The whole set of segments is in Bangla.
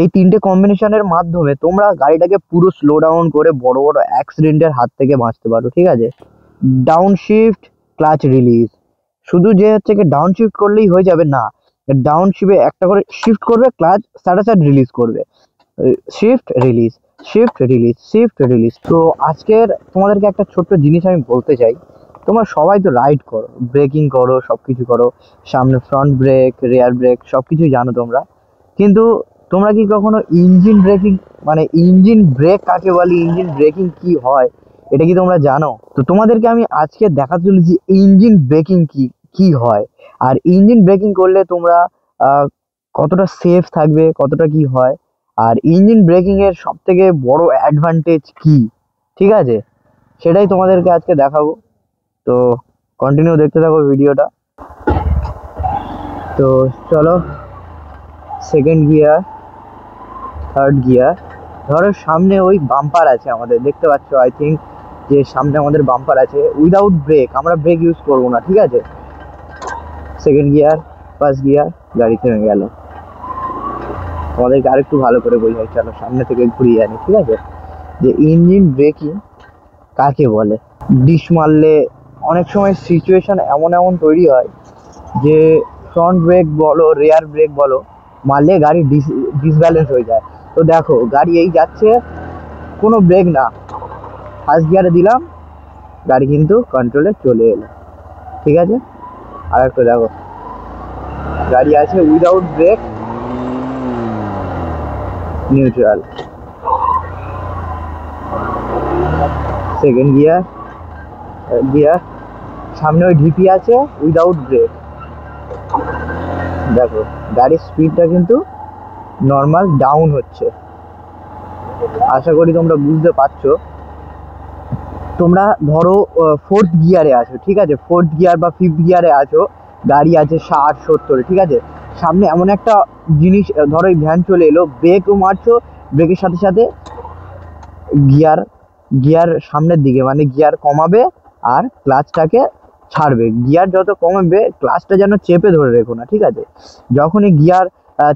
এই তিনটে কম্বিনেশনের মাধ্যমে তোমরা গাড়িটাকে পুরো স্লো ডাউন করে বড় বড় অ্যাক্সিডেন্টের হাত থেকে বাঁচতে পারো, ঠিক আছে। Down shift, clutch release. শুধু যে হচ্ছে কি ডাউন শিফট করলেই হয়ে যাবে না, ডাউন শিফটে একটা করে শিফট করবে, ক্লাচ সাড়ে সাট রিলিজ করবে, shift release, shift release, shift release. তো আজকের তোমাদেরকে একটা ছোট্ট জিনিস আমি বলতে চাই। তোমরা সবাই তো রাইড করো, ব্রেকিং করো, সব কিছু করো, সামনে ফ্রন্ট ব্রেক, রেয়ার ব্রেক সব কিছুই জানো তোমরা, কিন্তু তোমরা কি কখনো ইঞ্জিন ব্রেকিং, মানে ইঞ্জিন ব্রেক কাকে বলে, ইঞ্জিন ব্রেকিং কি হয়, এটা কি তোমরা জানো? তো তোমাদেরকে আমি আজকে দেখাতে চলেছি ইঞ্জিন ব্রেকিং কি কি হয়, আর ইঞ্জিন ব্রেকিং করলে তোমরা কতটা সেফ থাকবে, কতটা কি হয়, আর ইঞ্জিন ব্রেকিং এর সব থেকে বড় অ্যাডভান্টেজ কি, ঠিক আছে, সেটাই তোমাদেরকে আজকে দেখাবো। তো কন্টিনিউ দেখতে থাকো ভিডিওটা। তো চলো, সেকেন্ড গিয়ার, থার্ড গিয়ার। ধরো সামনে ওই বাম্পার আছে আমাদের, দেখতে পাচ্ছ আই থিঙ্ক যে সামনে আমাদের বাম্পার আছে, উইদাউট ব্রেক, আমরা ব্রেক ইউজ করবো না, ঠিক আছে। সেকেন্ড গিয়ার, ফার্স্ট গিয়ার, গাড়ি থেমে গেল। তোমাদেরকে আরেকটু ভালো করে বোঝাই, চলো সামনে থেকে ঘুরিয়ে আনি, ঠিক আছে, যে ইঞ্জিন ব্রেকিং কাকে বলে। ডিশ মারলে অনেক সময় সিচুয়েশন এমন এমন তৈরি হয় যে ফ্রন্ট ব্রেক বলো, রেয়ার ব্রেক বলো, মারলে গাড়ি ডিসব্যালেন্স হয়ে যায়। তো দেখো গাড়ি এই যাচ্ছে, কোনো ব্রেক না, ফার্স্ট গিয়ারে দিলাম, গাড়ি কিন্তু কন্ট্রোলে চলে এলো, ঠিক আছে। আর একটা দেখো, গাড়ি আছে without brake, neutral, second gear, gear, সামনে ওই ঢিপি আছে উইদাউট ব্রেক। দেখো গাড়ির স্পিডটা কিন্তু নর্মাল ডাউন হচ্ছে, আশা করি তোমরা বুঝতে পারছো। তোমরা ধরো ফোর্থ গিয়ারে আছো, ঠিক আছে, ফোর্থ গিয়ার বা ফিফথ গিয়ারে আছো, গাড়ি আছে 60-70, ঠিক আছে, সামনে এমন একটা জিনিস, ধরো এই ভ্যান চলে এলো, ব্রেকও মারছো, ব্রেকের সাথে সাথে গিয়ার, গিয়ার সামনের দিকে, মানে গিয়ার কমাবে আর ক্লাচটাকে ছাড়বে, গিয়ার যত কমাবে ক্লাচটা যেন চেপে ধরে রেখো না, ঠিক আছে। যখনই গিয়ার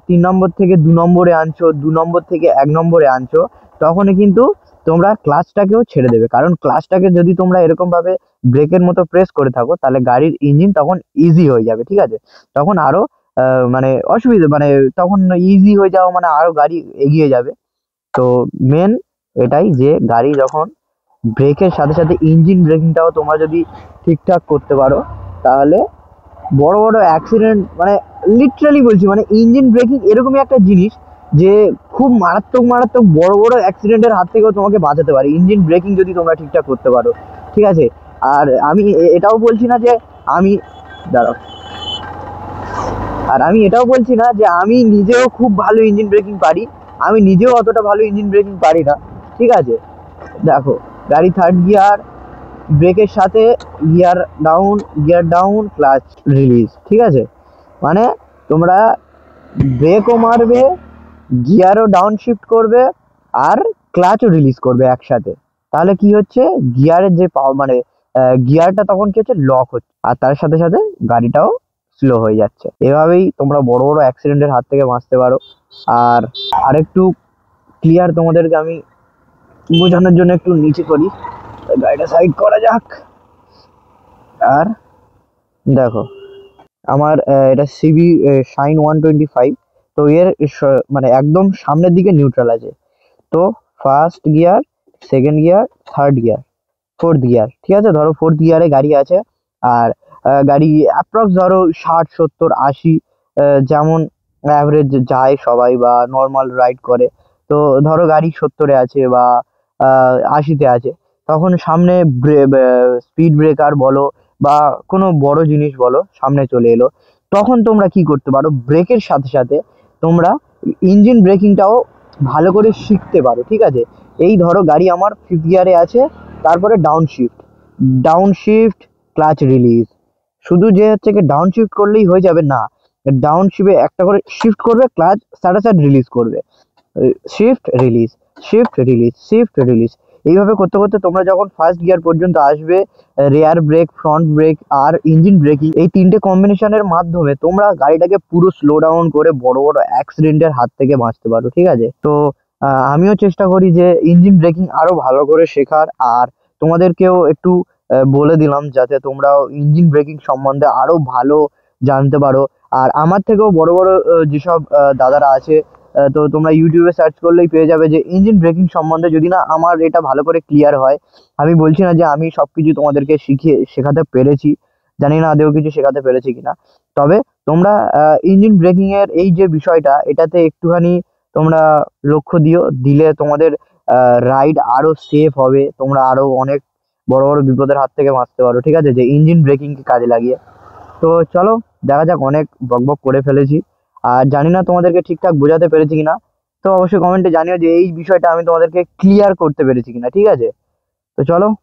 3 নম্বর থেকে 2 নম্বরে আনছো, 2 নম্বর থেকে 1 নম্বরে আনছো, তখনই কিন্তু তোমরা ক্লাচটাকেও ছেড়ে দেবে, কারণ ক্লাচটাকে যদি তোমরা এরকম ভাবে ব্রেকের মতো প্রেস করে থাকো, তাহলে গাড়ির ইঞ্জিন তখন ইজি হয়ে যাবে, ঠিক আছে, তখন আরো মানে অসুবিধা, মানে তখন ইজি হয়ে যাওয়া মানে আরো গাড়ি এগিয়ে যাবে। তো মেন এটাই যে গাড়ি যখন ব্রেকের সাথে সাথে ইঞ্জিন ব্রেকিংটাও তোমরা যদি ঠিকঠাক করতে পারো, তাহলে বড় বড় অ্যাক্সিডেন্ট, মানে লিটারালি বলছি, মানে ইঞ্জিন ব্রেকিং এরকমই একটা জিনিস যে খুব মারাত্মক মারাত্মক বড় বড় অ্যাক্সিডেন্টের হাত থেকেও তোমাকে বাঁচাতে পারে ইঞ্জিন ব্রেকিং যদি তোমরা ঠিকঠাক করতে পারো, ঠিক আছে। আর আমি এটাও বলছি না যে আমি, দাঁড়াও, আর আমি এটাও বলছি না যে আমি নিজেও খুব ভালো ইঞ্জিন ব্রেকিং পারি, আমি নিজেও অতটা ভালো ইঞ্জিন ব্রেকিং পারি না, ঠিক আছে। দেখো গাড়ি থার্ড গিয়ার, ব্রেকের সাথে গিয়ার ডাউন, ক্লাচ রিলিজ, ঠিক আছে, মানে তোমরা ব্রেকও মারবে, গিয়ারও ডাউন শিফট করবে, আর ক্লাচও রিলিজ করবে একসাথে। তাহলে কি হচ্ছে, গিয়ারের যে মানে গিয়ারটা তখন কি হচ্ছে, লক হচ্ছে, আর তার সাথে সাথে গাড়িটাও স্লো হয়ে যাচ্ছে। এভাবেই তোমরা বড় বড় অ্যাক্সিডেন্টের হাত থেকে বাঁচতে পারো। আর আরেকটু ক্লিয়ার তোমাদেরকে আমি বোঝানোর জন্য একটু নিচে করি, গাড়িটা সাইড করা যাক। আর দেখো আমার এটা সিবি শাইন 125, তো এর মানে একদম সামনের দিকে নিউট্রাল আছে। তো first gear, second gear, third gear, fourth gear, ঠিক আছে, ধরো ফোর্থ গিয়ারে গাড়ি আছে, আর গাড়ি অ্যাপ্রক্স ধরো 60-70-80, যেমন অ্যাভারেজ যায় সবাই বা নর্মাল রাইড করে। তো ধরো গাড়ি 70-এ আছে বা 80-তে আছে, তখন সামনে স্পিড ব্রেকার বলো বা কোনো বড় জিনিস বলো সামনে চলে এলো, তখন তোমরা কি করতে পারো, ব্রেকের সাথে সাথে তোমরা ইঞ্জিন ব্রেকিংটাও ভালো করে শিখতে পারো, ঠিক আছে। এই ধরো গাড়ি আমার ফিফথ গিয়ারে আছে, তারপরে down shift, down shift, clutch release. শুধু যে হচ্ছে কি ডাউন শিফট করলেই হয়ে যাবে না, ডাউন শিফটে একটা করে শিফট করবে, ক্লাচ সাড়ে সাট রিলিজ করবে, shift release, shift release, shift release. এইভাবে করতে করতে তোমরা যখন ফার্স্ট গিয়ার পর্যন্ত আসবে, রেয়ার ব্রেক, ফ্রন্ট ব্রেক আর ইঞ্জিন ব্রেকিং, এই তিনটে কম্বিনেশনের মাধ্যমে তোমরা গাড়িটাকে পুরো স্লো ডাউন করে বড় বড় অ্যাক্সিডেন্টের হাত থেকে বাঁচতে পারো। ঠিক আছে, তো আমিও চেষ্টা করি যে ইঞ্জিন ব্রেকিং আরো ভালো করে শেখার, আর তোমাদেরকেও একটু বলে দিলাম যাতে তোমরাও ইঞ্জিন ব্রেকিং সম্বন্ধে আরো ভালো জানতে পারো। আর আমার থেকেও বড় বড় যেসব দাদারা আছে, তো তোমরা ইউটিউবে সার্চ করলেই পেয়ে যাবে যে ইঞ্জিন ব্রেকিং সম্বন্ধে যদি না আমার এটা ভালো করে ক্লিয়ার হয়, আমি বলছি না যে আমি সবকিছু তোমাদেরকে শেখাতে পেরেছি, জানি না আদেও কিছু শেখাতে পেরেছি কিনা, তবে তোমরা ইঞ্জিন ব্রেকিং এর এই যে বিষয়টা, এটাতে একটুখানি তোমরা লক্ষ্য দিলে তোমাদের রাইড আরো সেফ হবে, তোমরা আরো অনেক বড় বড় বিপদের হাত থেকে বাঁচতে পারো। ঠিক আছে, যে ইঞ্জিন ব্রেকিং কে কাজে লাগিয়ে। তো চলো দেখা যাক, অনেক বকবক করে ফেলেছি, আর জানি না তোমাদেরকে ঠিকঠাক বোঝাতে পেরেছি কিনা, তো অবশ্যই কমেন্টে জানিও যে এই বিষয়টা আমি তোমাদেরকে ক্লিয়ার করতে পেরেছি কিনা। ঠিক আছে, তো চলো।